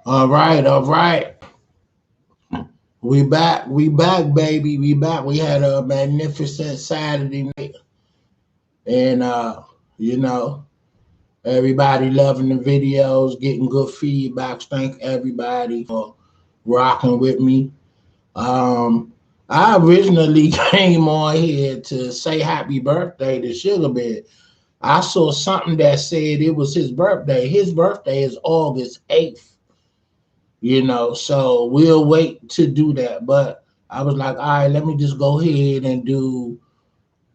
All right, all right. We back, baby. We back. We had a magnificent Saturday night, and you know, everybody loving the videos, getting good feedback. Thank everybody for rocking with me. Um, I originally came on here to say happy birthday to Sugar Bear. I saw something that said it was his birthday. His birthday is August 8th. So we'll wait to do that. But I was like, all right, let me just go ahead and do,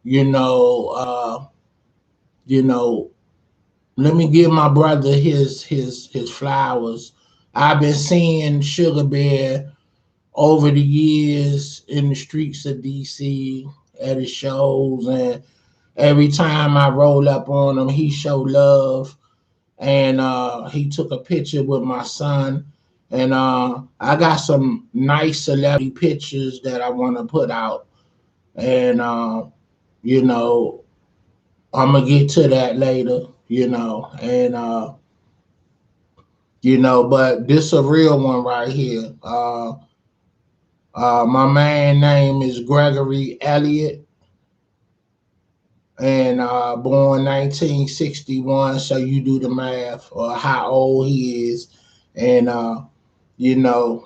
you know, uh, you know, let me give my brother his flowers. I've been seeing Sugar Bear over the years in the streets of DC at his shows, and every time I roll up on him, he show love. And he took a picture with my son. And I got some nice celebrity pictures that I want to put out. And, you know, I'm going to get to that later, but this a real one right here. My man name is Gregory Elliott, and born 1961. So you do the math or how old he is. And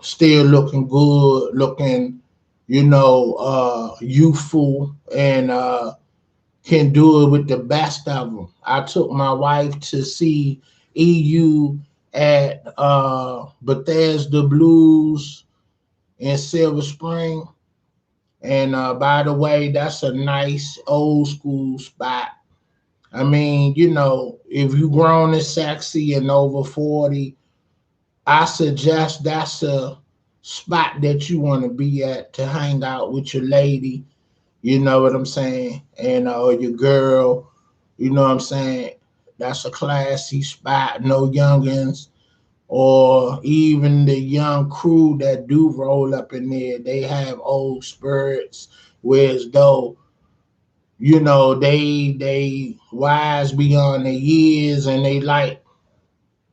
still looking good, looking, youthful, and can do it with the best of them. I took my wife to see EU at Bethesda Blues in Silver Spring. And by the way, that's a nice old school spot. I mean, if you grown and sexy and over 40, I suggest that's a spot that you want to be at to hang out with your lady. You know what I'm saying? And or your girl. You know what I'm saying? That's a classy spot. No youngins or even the young crew that do roll up in there. They have old spirits, whereas though they wise beyond their years, and they like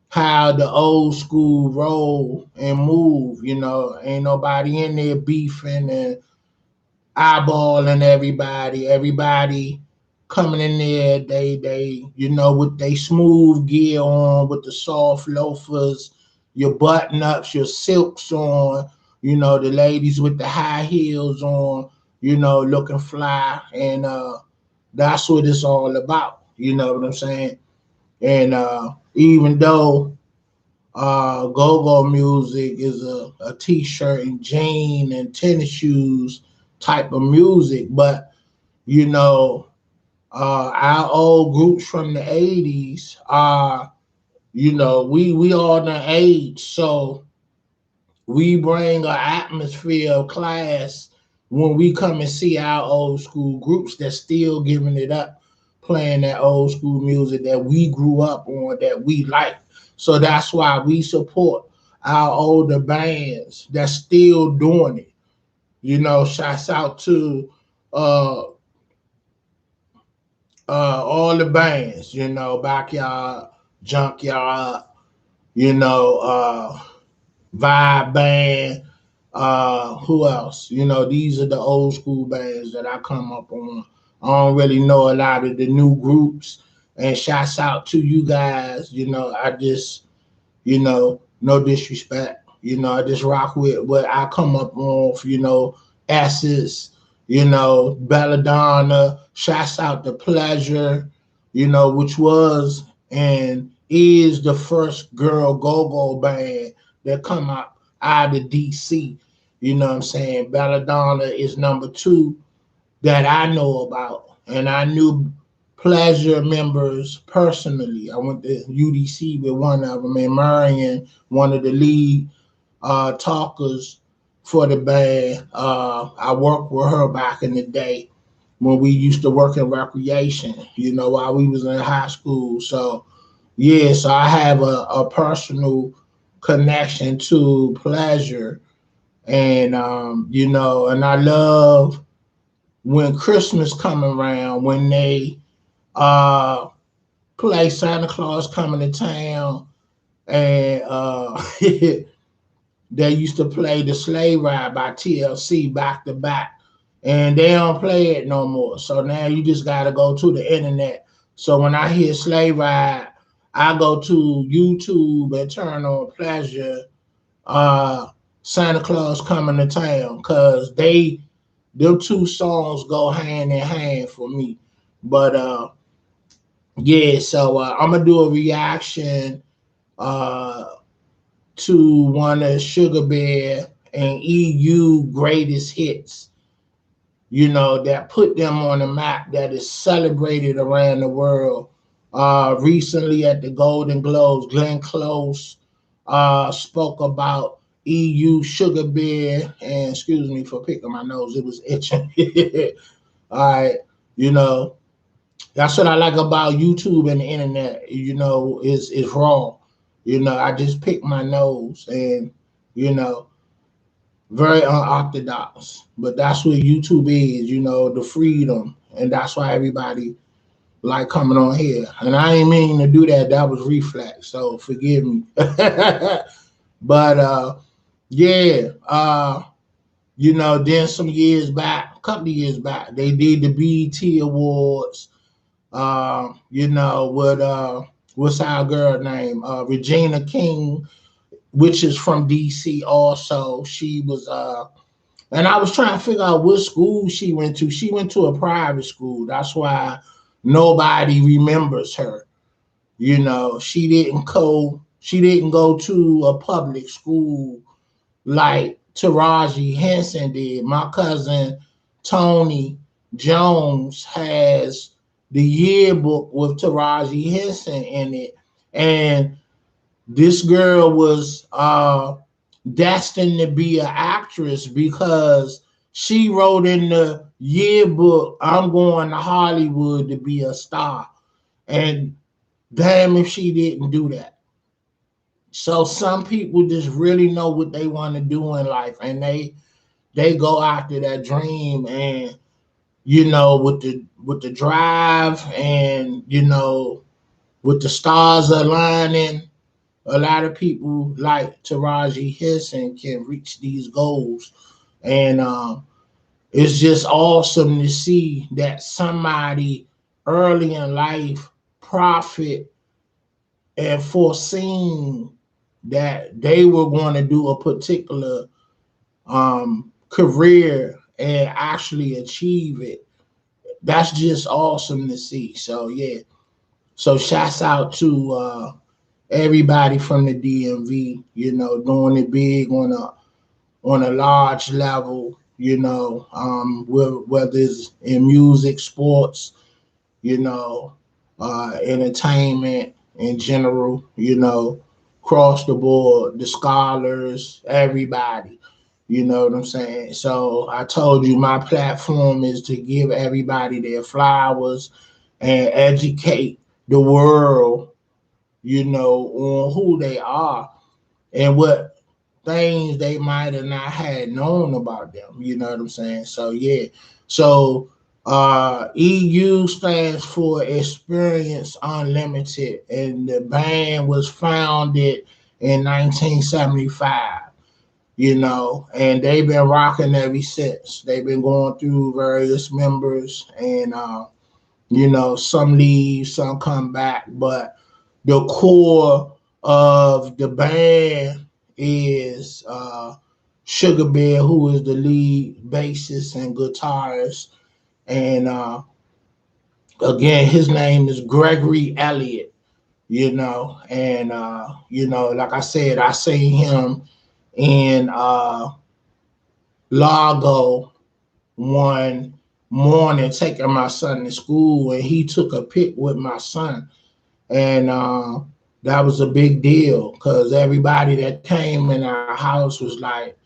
how the old school roll and move. Ain't nobody in there beefing and eyeballing everybody. Everybody coming in there, they with they smooth gear on, with the soft loafers, your button ups, your silks on, the ladies with the high heels on, looking fly. And that's what it's all about. You know what I'm saying? And even though go-go music is a t-shirt and jean and tennis shoes type of music, but you know our old groups from the 80s are, we all the age, so we bring an atmosphere of class when we come and see our old school groups that's still giving it up, playing that old school music that we grew up on, that we like. So that's why we support our older bands that's still doing it. Shouts out to uh, all the bands, Backyard, Junkyard, you know, uh, Vibe Band. Who else? These are the old school bands that I come up on. I don't really know a lot of the new groups. And shouts out to you guys. I just, no disrespect. I just rock with what I come up on. Essence, Belladonna. Shouts out to Pleasure, which was and is the first girl go-go band that come out of DC. You know what I'm saying? Belladonna is number two that I know about. And I knew Pleasure members personally. I went to UDC with one of them, and Marion, one of the lead talkers for the band. I worked with her back in the day when we used to work in recreation, while we was in high school. So yeah, so I have a personal connection to Pleasure. And and I love when Christmas come around, when they uh play Santa Claus coming to town, and they used to play the Slave Ride by TLC back to back, and they don't play it no more. So now you just got to go to the internet. So when I hear Slave Ride, I go to YouTube and turn on Pleasure, uh, Santa Claus Coming to Town, because them two songs go hand in hand for me. But yeah, so I'm gonna do a reaction uh to one of Sugar Bear and EU greatest hits, that put them on the map, that is celebrated around the world. Recently at the Golden Globes, Glenn Close spoke about EU Sugar Bear, and excuse me for picking my nose, it was itching. All right, you know, that's what I like about YouTube and the internet. Is raw. I just pick my nose, and you know, very unorthodox. But that's what YouTube is. The freedom, and that's why everybody like coming on here. And I ain't mean to do that. That was reflex. So forgive me. But yeah, then some years back, a couple of years back, they did the BET Awards. With what's our girl name? Regina King, which is from DC also. She was and I was trying to figure out what school she went to. She went to a private school. That's why nobody remembers her. She didn't go to a public school like Taraji Henson did. My cousin Tony Jones has the yearbook with Taraji Henson in it. And this girl was destined to be an actress because she wrote in the yearbook, I'm going to Hollywood to be a star. And damn if she didn't do that. So some people just really know what they want to do in life, and they go after that dream, and with the drive, and with the stars aligning, a lot of people like Taraji Henson can reach these goals. And it's just awesome to see that somebody early in life profit and foreseen that they were going to do a particular career and actually achieve it. That's just awesome to see. So yeah. So shouts out to everybody from the DMV, doing it big on a large level, whether it's in music, sports, entertainment in general, across the board, the scholars, everybody. You know what I'm saying? So I told you my platform is to give everybody their flowers and educate the world, on who they are and what things they might have not had known about them. You know what I'm saying? So yeah. So EU stands for Experience Unlimited, and the band was founded in 1975. And they've been rocking ever since. They've been going through various members, and some leave, some come back, but the core of the band is Sugar Bear, who is the lead bassist and guitarist. And again, his name is Gregory Elliott, and like I said, I seen him in Largo one morning taking my son to school, and he took a pic with my son. And that was a big deal because everybody that came in our house was like,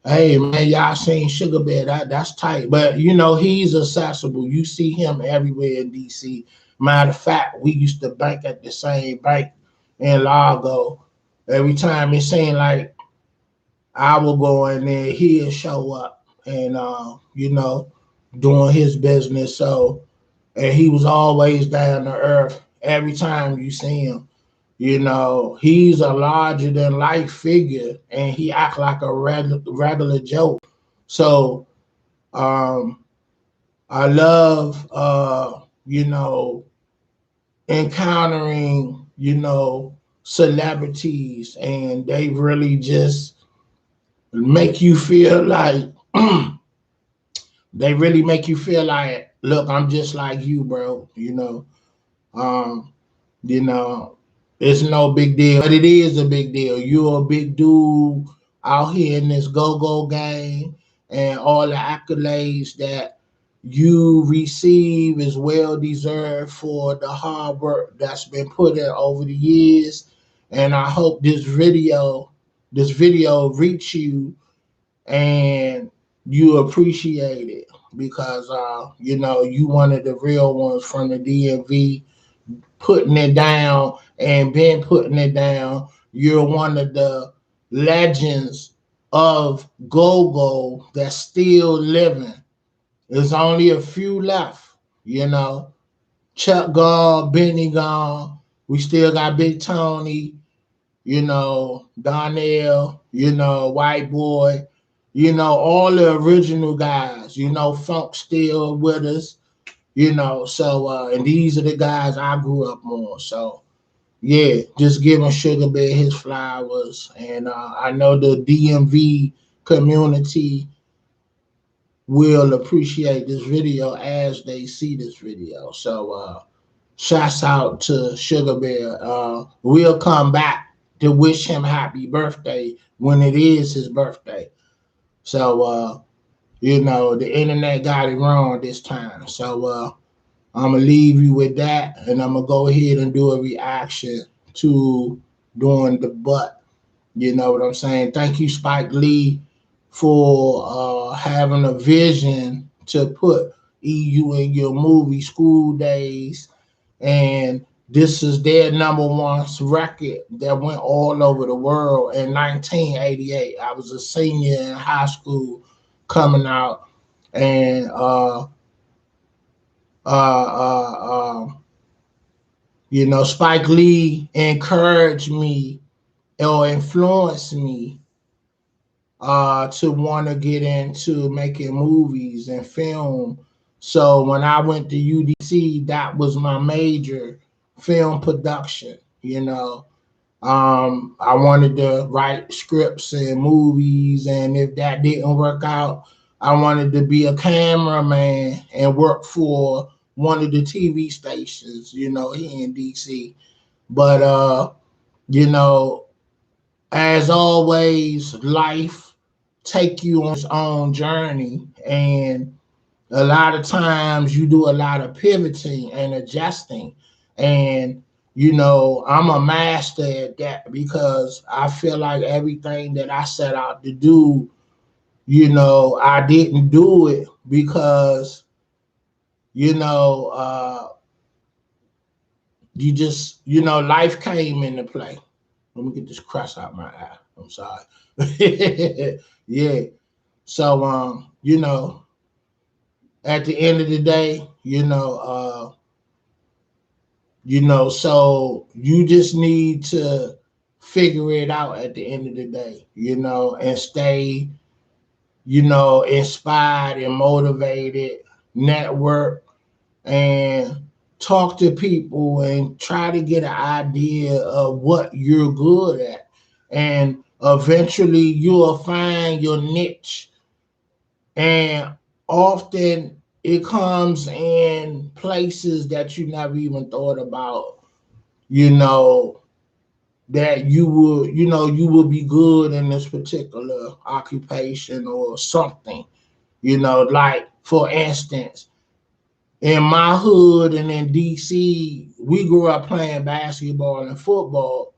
hey man, y'all seen Sugar Bear, that's tight. But he's accessible. You see him everywhere in DC. Matter of fact, we used to bank at the same bank in Largo. Every time it seemed like I will go in there, he'll show up, and doing his business. So, and he was always down to earth every time you see him. You know, he's a larger than life figure, and he act like a regular Joe. So um, I love, you know, encountering, you know, celebrities, and they really just make you feel like they really make you feel like, look, I'm just like you, bro. Um, you know, it's no big deal, but it is a big deal. You're a big dude out here in this go-go game, and all the accolades that you receive is well deserved for the hard work that's been put in over the years. And I hope this video reach you and you appreciate it, because you know, you one of the real ones from the DMV, putting it down and been putting it down. You're one of the legends of go-go that's still living. There's only a few left, you know. Chuck gone, Benny gone. We still got Big Tony, you know, Donnell, you know, White Boy, you know, all the original guys, you know, Funk still with us, you know. So and these are the guys I grew up on. So yeah, just giving Sugar Bear his flowers. And I know the DMV community will appreciate this video as they see this video. So shouts out to Sugar Bear. We'll come back to wish him happy birthday when it is his birthday. So you know, the internet got it wrong this time. So I'm gonna leave you with that, and I'm gonna go ahead and do a reaction to doing the butt. You know what I'm saying? Thank you, Spike Lee, for having a vision to put EU in your movie School Days, and this is their number one record that went all over the world in 1988. I was a senior in high school coming out, and you know, Spike Lee encouraged me or influenced me to want to get into making movies and film. So when I went to UDC, that was my major, film production. You know, I wanted to write scripts and movies, and if that didn't work out, I wanted to be a cameraman and work for one of the TV stations, you know, here in DC. But you know, as always, life take you on its own journey, and a lot of times you do a lot of pivoting and adjusting. And you know, I'm a master at that, because I feel like everything that I set out to do, you know, I didn't do it because, you know, you just, you know, life came into play. Let me get this crust out my eye. I'm sorry. Yeah. So you know, at the end of the day, you know, so you just need to figure it out at the end of the day, you know, and stay, you know, inspired and motivated, network, and talk to people and try to get an idea of what you're good at. And eventually you'll find your niche. And often it comes in places that you never even thought about, you know, that you will be good in this particular occupation or something. You know, like for instance, in my hood and in DC, we grew up playing basketball and football.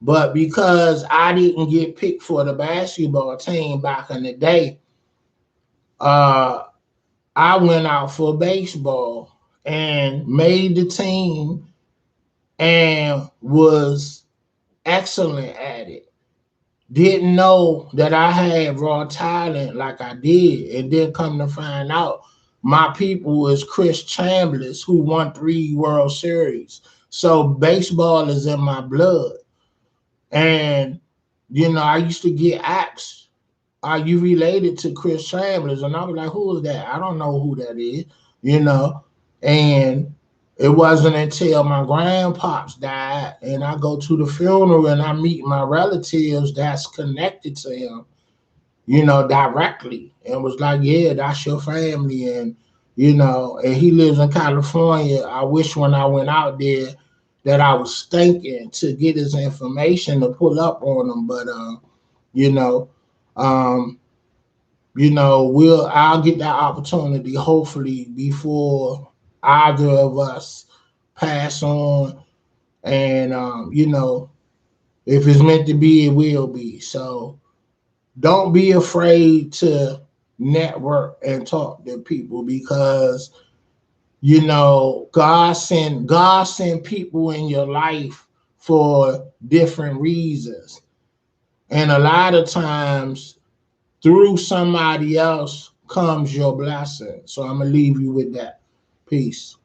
But because I didn't get picked for the basketball team back in the day, uh, I went out for baseball and made the team and was excellent at it. Didn't know that I had raw talent like I did, and then come to find out my people is Chris Chambliss, who won 3 World Series. So baseball is in my blood. And, I used to get asked, are you related to Chris Chambers? And I was like, who is that? I don't know who that is, you know. And it wasn't until my grandpops died and I go to the funeral and I meet my relatives that's connected to him, directly. And was like, yeah, that's your family. And he lives in California. I wish when I went out there that I was thinking to get his information to pull up on him. But, you know, um, I'll get that opportunity hopefully before either of us pass on. And, if it's meant to be, it will be. So, don't be afraid to network and talk to people because God sent people in your life for different reasons, and a lot of times through somebody else comes your blessing. So I'm gonna leave you with that. Peace.